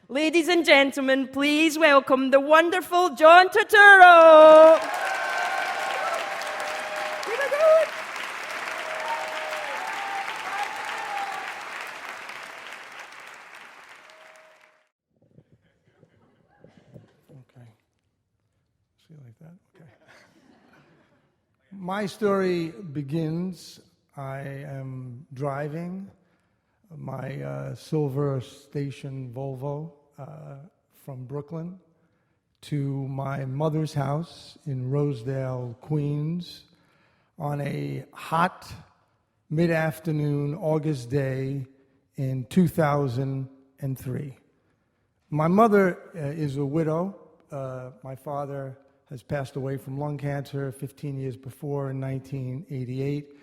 Ladies and gentlemen, please welcome the wonderful John Turturro. Okay. See, like that? Okay. My story begins, I am driving my silver station Volvo from Brooklyn to my mother's house in Rosedale, Queens, on a hot mid-afternoon August day in 2003. My mother is a widow. My father has passed away from lung cancer 15 years before in 1988.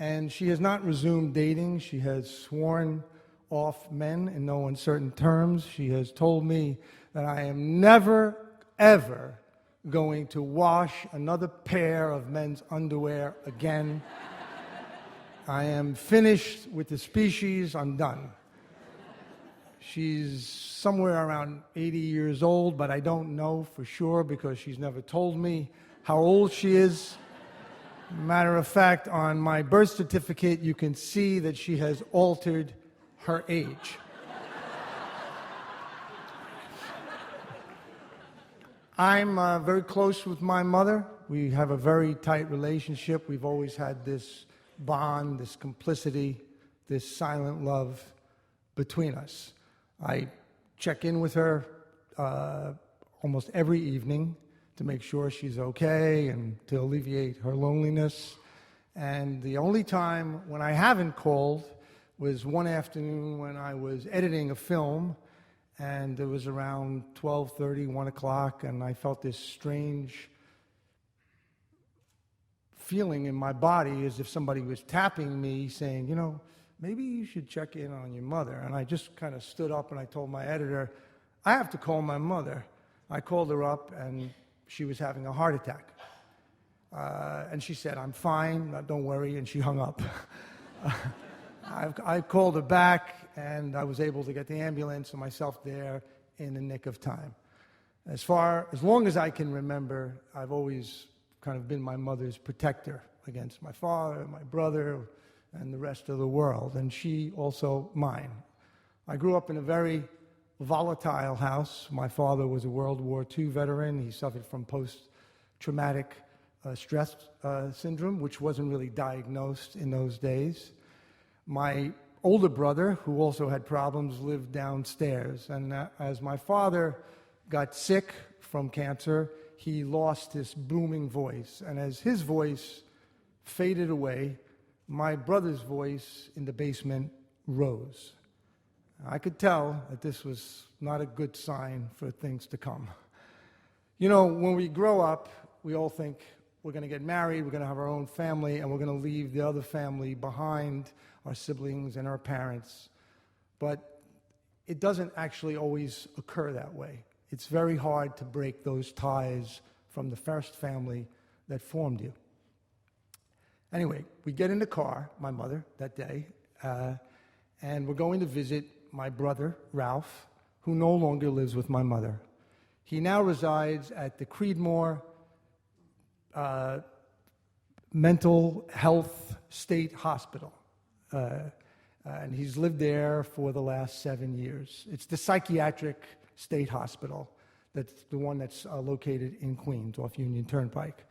And she has not resumed dating. She has sworn off men in no uncertain terms. She has told me that I am never, ever going to wash another pair of men's underwear again. I am finished with the species. I'm done. She's somewhere around 80 years old, but I don't know for sure because she's never told me how old she is. Matter of fact, on my birth certificate, you can see that she has altered her age. I'm very close with my mother. We have a very tight relationship. We've always had this bond, this complicity, this silent love between us. I check in with her almost every evening to make sure she's okay and to alleviate her loneliness. And the only time when I haven't called was one afternoon when I was editing a film, and it was around 12:30, 1 o'clock, and I felt this strange feeling in my body as if somebody was tapping me saying, you know, maybe you should check in on your mother. And I just kind of stood up and I told my editor, I have to call my mother. I called her up and she was having a heart attack. And she said, I'm fine, don't worry, and she hung up. I called her back, and I was able to get the ambulance and myself there in the nick of time. As long as I can remember, I've always kind of been my mother's protector against my father, my brother, and the rest of the world, and she also mine. I grew up in a very volatile house. My father was a World War II veteran. He suffered from post-traumatic stress syndrome, which wasn't really diagnosed in those days. My older brother, who also had problems, lived downstairs. And as my father got sick from cancer, he lost this booming voice. And as his voice faded away, my brother's voice in the basement rose. I could tell that this was not a good sign for things to come. You know, when we grow up, we all think we're going to get married, we're going to have our own family, and we're going to leave the other family behind, our siblings and our parents. But it doesn't actually always occur that way. It's very hard to break those ties from the first family that formed you. Anyway, we get in the car, my mother, that day, and we're going to visit my brother, Ralph, who no longer lives with my mother. He now resides at the Creedmoor Mental Health State Hospital. And he's lived there for the last 7 years. It's the psychiatric state hospital. That's the one that's located in Queens off Union Turnpike.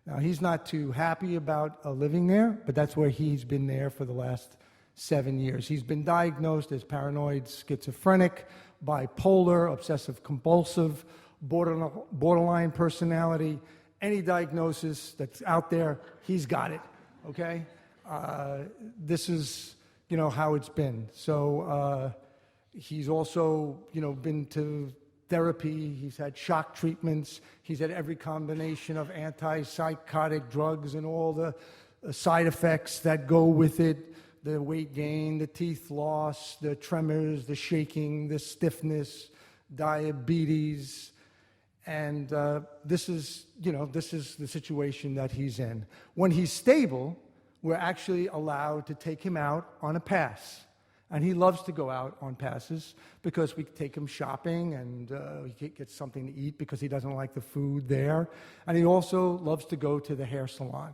Now, he's not too happy about living there, but that's where he's been there for the last 7 years. He's been diagnosed as paranoid schizophrenic, bipolar, obsessive-compulsive, borderline personality. Any diagnosis that's out there, he's got it, okay? This is, how it's been. So he's also, been to therapy. He's had shock treatments. He's had every combination of antipsychotic drugs and all the side effects that go with it. The weight gain, the teeth loss, the tremors, the shaking, the stiffness, diabetes. And this is the situation that he's in. When he's stable, we're actually allowed to take him out on a pass. And he loves to go out on passes because we take him shopping and he gets something to eat because he doesn't like the food there. And he also loves to go to the hair salon.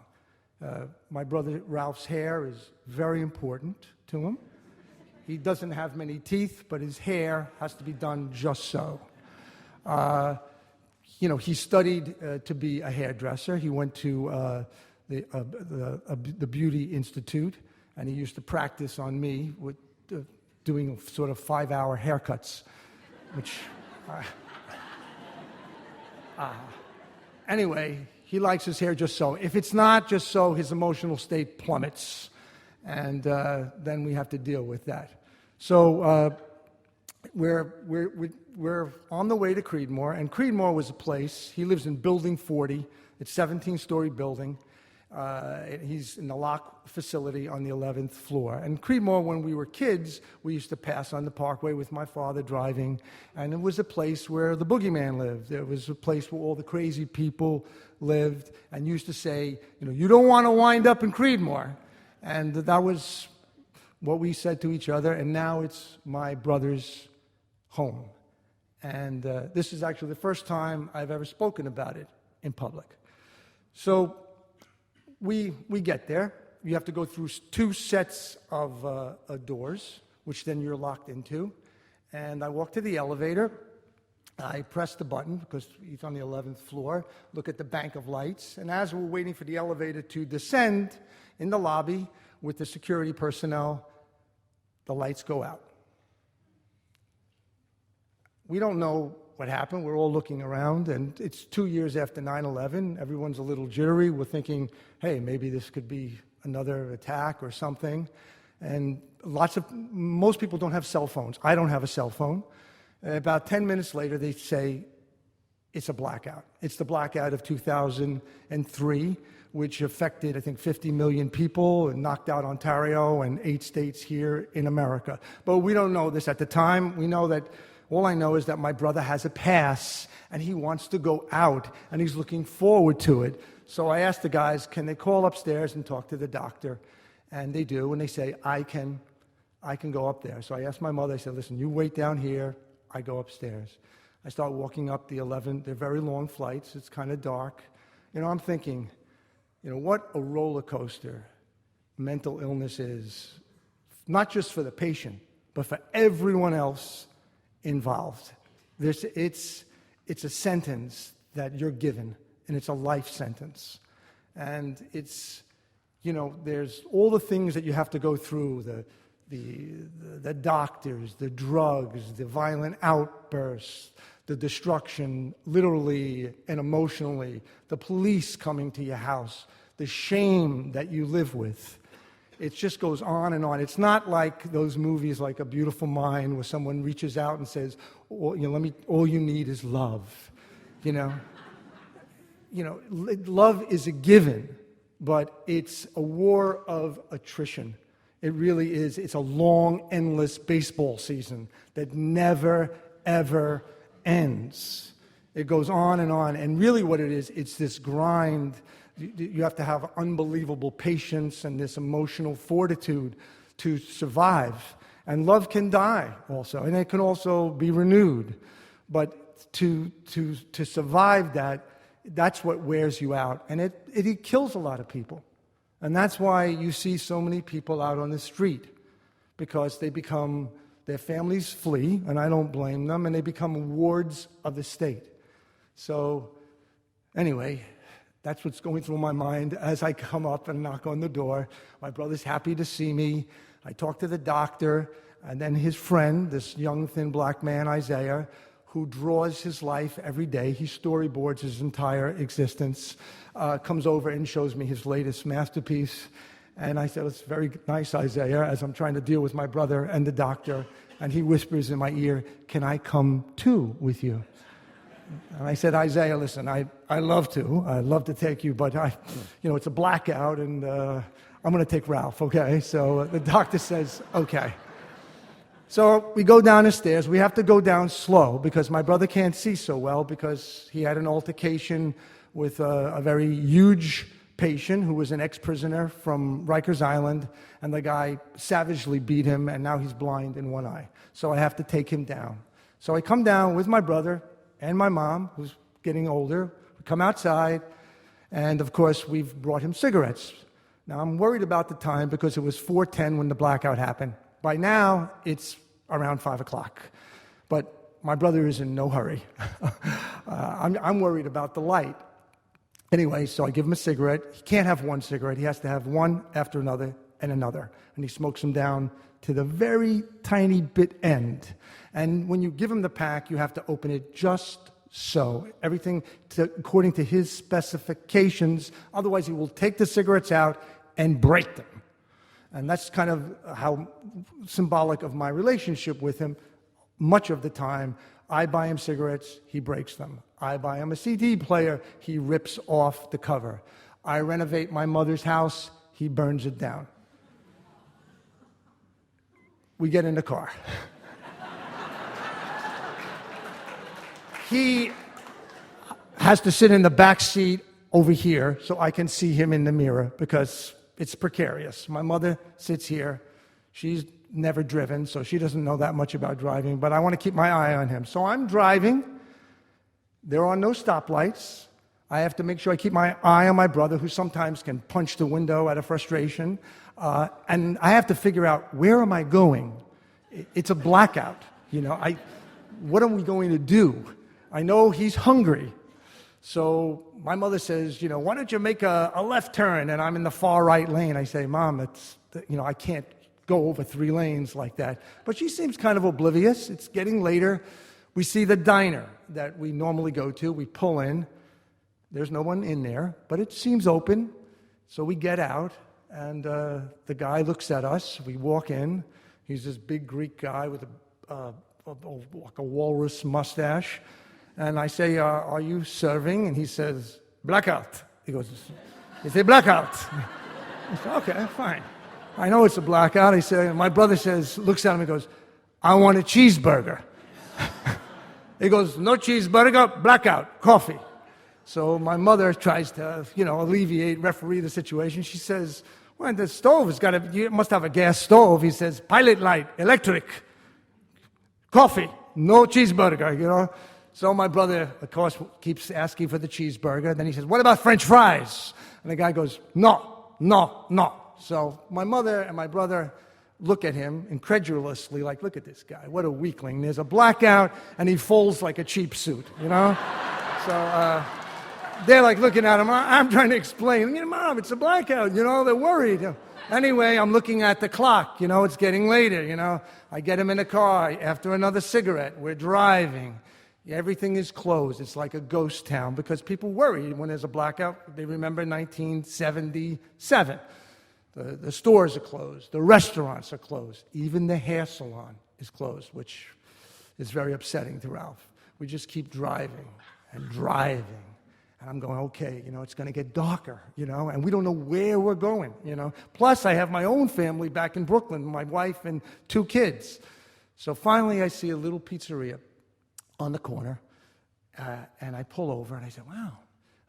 My brother Ralph's hair is very important to him. He doesn't have many teeth, but his hair has to be done just so. He studied to be a hairdresser. He went to the Beauty Institute, and he used to practice on me with doing sort of 5-hour haircuts, which, anyway, he likes his hair just so. If it's not just so, his emotional state plummets, and then we have to deal with that. So we're on the way to Creedmoor, and Creedmoor was a place. He lives in Building 40. It's a 17-story building. He's in the lock facility on the 11th floor. And Creedmoor, when we were kids, we used to pass on the parkway with my father driving, and it was a place where the boogeyman lived. It was a place where all the crazy people lived, and used to say, you don't want to wind up in Creedmoor. And that was what we said to each other, and now it's my brother's home. And this is actually the first time I've ever spoken about it in public. So we get there. You have to go through 2 sets of doors, which then you're locked into. And I walk to the elevator. I press the button because he's on the 11th floor, look at the bank of lights. And as we're waiting for the elevator to descend in the lobby with the security personnel, the lights go out. We don't know what happened. We're all looking around, and it's 2 years after 9/11. Everyone's a little jittery. We're thinking, hey, maybe this could be another attack or something. And most people don't have cell phones. I don't have a cell phone. About 10 minutes later, they say, it's a blackout. It's the blackout of 2003, which affected, I think, 50 million people and knocked out Ontario and 8 states here in America. But we don't know this at the time. All I know is that my brother has a pass, and he wants to go out, and he's looking forward to it. So I asked the guys, can they call upstairs and talk to the doctor? And they do, and they say, I can go up there. So I asked my mother, I said, listen, you wait down here, I go upstairs. I start walking up the 11, they're very long flights, it's kind of dark. I'm thinking, what a roller coaster mental illness is, not just for the patient, but for everyone else involved. It's a sentence that you're given, and it's a life sentence. And it's, there's all the things that you have to go through, the doctors, the drugs, the violent outbursts, the destruction, literally and emotionally, the police coming to your house, the shame that you live with. It just goes on and on. It's not like those movies like A Beautiful Mind where someone reaches out and says, all you need is love. Love is a given, but it's a war of attrition. It really is. It's a long, endless baseball season that never, ever ends. It goes on, and really what it is, it's this grind. You have to have unbelievable patience and this emotional fortitude to survive. And love can die also, and it can also be renewed. But to survive that's what wears you out. And it kills a lot of people. And that's why you see so many people out on the street, because their families flee, and I don't blame them, and they become wards of the state. So anyway, that's what's going through my mind as I come up and knock on the door. My brother's happy to see me. I talk to the doctor, and then his friend, this young, thin black man, Isaiah, who draws his life every day. He storyboards his entire existence, comes over and shows me his latest masterpiece. And I said, it's very nice, Isaiah, as I'm trying to deal with my brother and the doctor. And he whispers in my ear, can I come too with you? And I said, Isaiah, listen, I'd love to take you, but it's a blackout, and I'm going to take Ralph, okay? So the doctor says, okay. So we go down the stairs. We have to go down slow because my brother can't see so well because he had an altercation with a very huge patient who was an ex-prisoner from Rikers Island, and the guy savagely beat him, and now he's blind in one eye. So I have to take him down. So I come down with my brother and my mom, who's getting older. We come outside, and of course, we've brought him cigarettes. Now, I'm worried about the time because it was 4:10 when the blackout happened. By now, it's around 5 o'clock. But my brother is in no hurry. I'm worried about the light. Anyway, so I give him a cigarette. He can't have one cigarette. He has to have one after another and another. And he smokes them down to the very tiny bit end. And when you give him the pack, you have to open it just so. Everything according to his specifications. Otherwise, he will take the cigarettes out and break them. And that's kind of how symbolic of my relationship with him. Much of the time, I buy him cigarettes, he breaks them. I buy him a CD player, he rips off the cover. I renovate my mother's house, he burns it down. We get in the car. He has to sit in the back seat over here so I can see him in the mirror because it's precarious. My mother sits here. She's never driven, so she doesn't know that much about driving, but I want to keep my eye on him. So I'm driving. There are no stoplights. I have to make sure I keep my eye on my brother, who sometimes can punch the window out of frustration. And I have to figure out, where am I going? It's a blackout. What are we going to do? I know he's hungry. So my mother says, why don't you make a left turn? And I'm in the far right lane. I say, Mom, I can't go over 3 lanes like that. But she seems kind of oblivious. It's getting later. We see the diner that we normally go to. We pull in. There's no one in there, but it seems open. So we get out, and the guy looks at us. We walk in. He's this big Greek guy with like a walrus mustache. And I say, are you serving? And he says, Blackout. He say, Blackout. I say, okay, fine. I know it's a blackout. He said, my brother looks at him and goes, I want a cheeseburger. He goes, no cheeseburger, blackout, coffee. So my mother tries to, referee the situation. She says, well, the stove you must have a gas stove. He says, pilot light, electric, coffee, no cheeseburger, So my brother, of course, keeps asking for the cheeseburger. Then he says, what about French fries? And the guy goes, no. So my mother and my brother look at him incredulously, like, look at this guy, what a weakling. There's a blackout, and he folds like a cheap suit, So they're like looking at him. I'm trying to explain, Mom, it's a blackout, they're worried. Anyway, I'm looking at the clock, it's getting later, I get him in a car after another cigarette. We're driving. Everything is closed. It's like a ghost town because people worry when there's a blackout. They remember 1977. The stores are closed. The restaurants are closed. Even the hair salon is closed, which is very upsetting to Ralph. We just keep driving and driving. And I'm going, okay, it's going to get darker, and we don't know where we're going, Plus, I have my own family back in Brooklyn, my wife and 2 kids. So finally, I see a little pizzeria on the corner, and I pull over, and I say, wow.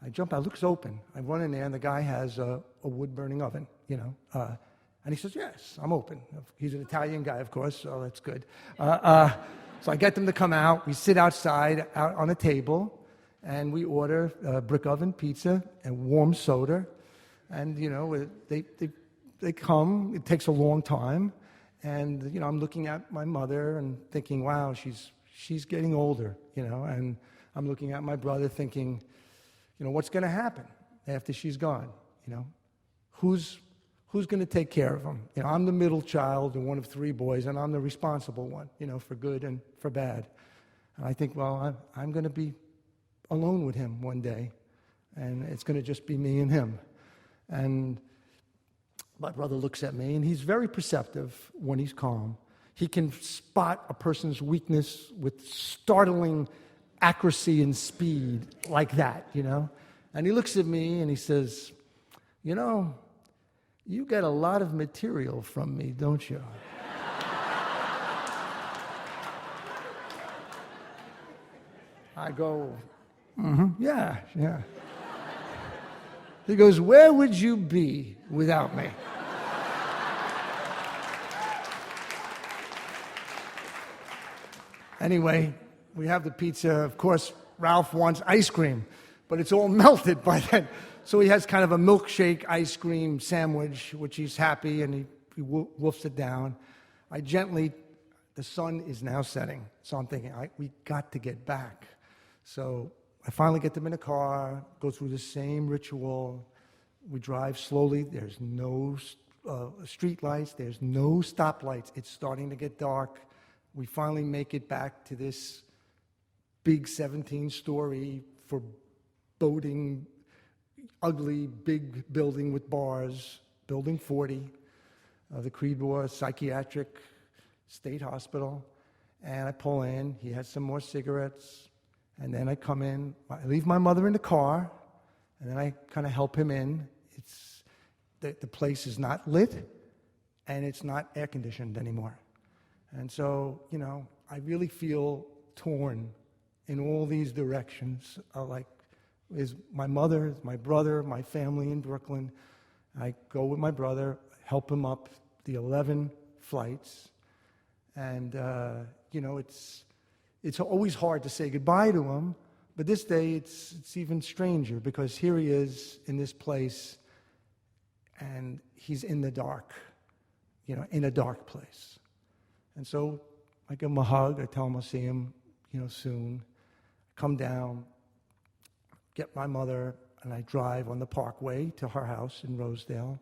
I jump out, it looks open. I run in there, and the guy has a wood-burning oven, and he says, yes, I'm open. He's an Italian guy, of course, so that's good. So I get them to come out. We sit outside, out on a table, and we order brick oven pizza and warm soda. And, they come. It takes a long time. And, I'm looking at my mother and thinking, wow, she's getting older, And I'm looking at my brother thinking, what's going to happen after she's gone? Who's going to take care of him? I'm the middle child and one of 3 boys, and I'm the responsible one, for good and for bad. And I think, well, I'm going to be alone with him one day, and it's going to just be me and him. And my brother looks at me, and he's very perceptive when he's calm. He can spot a person's weakness with startling accuracy and speed like that, And he looks at me and he says, you get a lot of material from me, don't you? I go, yeah. He goes, where would you be without me? Anyway, we have the pizza. Of course, Ralph wants ice cream, but it's all melted by then. So he has kind of a milkshake ice cream sandwich, which he's happy, and he wolfs it down. The sun is now setting, so I'm thinking, we got to get back. So I finally get them in a car, go through the same ritual. We drive slowly. There's no street lights. There's no stoplights. It's starting to get dark. We finally make it back to this big 17-story foreboding, ugly, big building with bars, Building 40, the Creedmoor Psychiatric State Hospital. And I pull in. He has some more cigarettes. And then I come in. I leave my mother in the car, and then I kind of help him in. The place is not lit, and it's not air-conditioned anymore. And so, I really feel torn in all these directions. Is my mother, my brother, my family in Brooklyn. I go with my brother, help him up the 11 flights. And, it's always hard to say goodbye to him, but this day it's even stranger because here he is in this place, and he's in the dark, in a dark place. And so I give him a hug. I tell him I'll see him, soon. Come down, get my mother, and I drive on the Parkway to her house in Rosedale,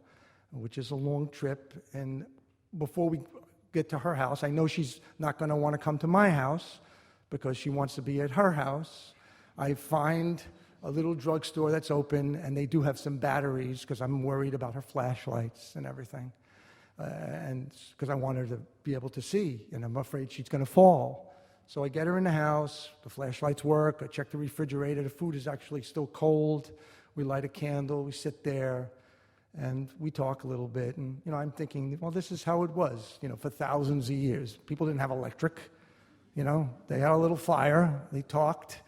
which is a long trip. And before we get to her house, I know she's not going to want to come to my house because she wants to be at her house. I find a little drugstore that's open, and they do have some batteries because I'm worried about her flashlights and everything. And because I want her to be able to see, and I'm afraid she's going to fall. So I get her in the house, the flashlights work, I check the refrigerator, the food is actually still cold, we light a candle, we sit there, and we talk a little bit. And, I'm thinking, well, this is how it was, for thousands of years. People didn't have electric, they had a little fire, they talked,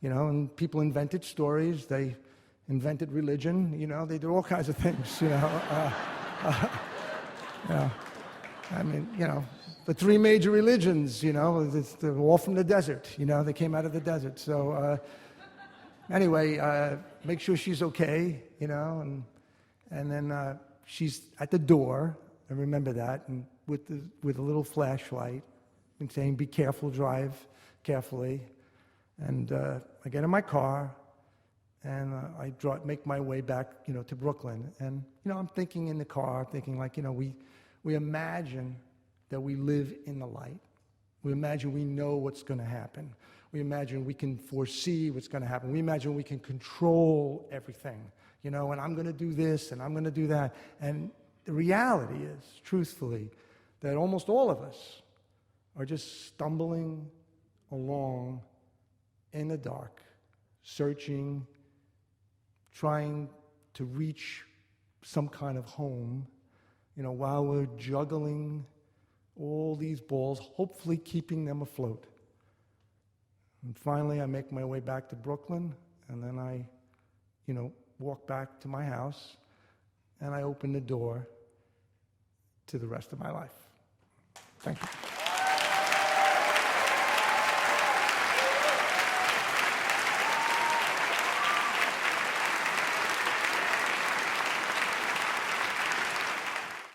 and people invented stories, they invented religion, they did all kinds of things, the three major religions, they're all from the desert, they came out of the desert. So anyway, make sure she's okay, and then she's at the door, I remember that, and with a little flashlight, and saying, be careful, drive carefully. And I get in my car, and I make my way back, to Brooklyn. And, I'm thinking in the car, we imagine that we live in the light. We imagine we know what's going to happen. We imagine we can foresee what's going to happen. We imagine we can control everything, and I'm going to do this, and I'm going to do that. And the reality is, truthfully, that almost all of us are just stumbling along in the dark, searching, trying to reach some kind of home, while we're juggling all these balls, hopefully keeping them afloat. And finally, I make my way back to Brooklyn, and then I, walk back to my house, and I open the door to the rest of my life. Thank you.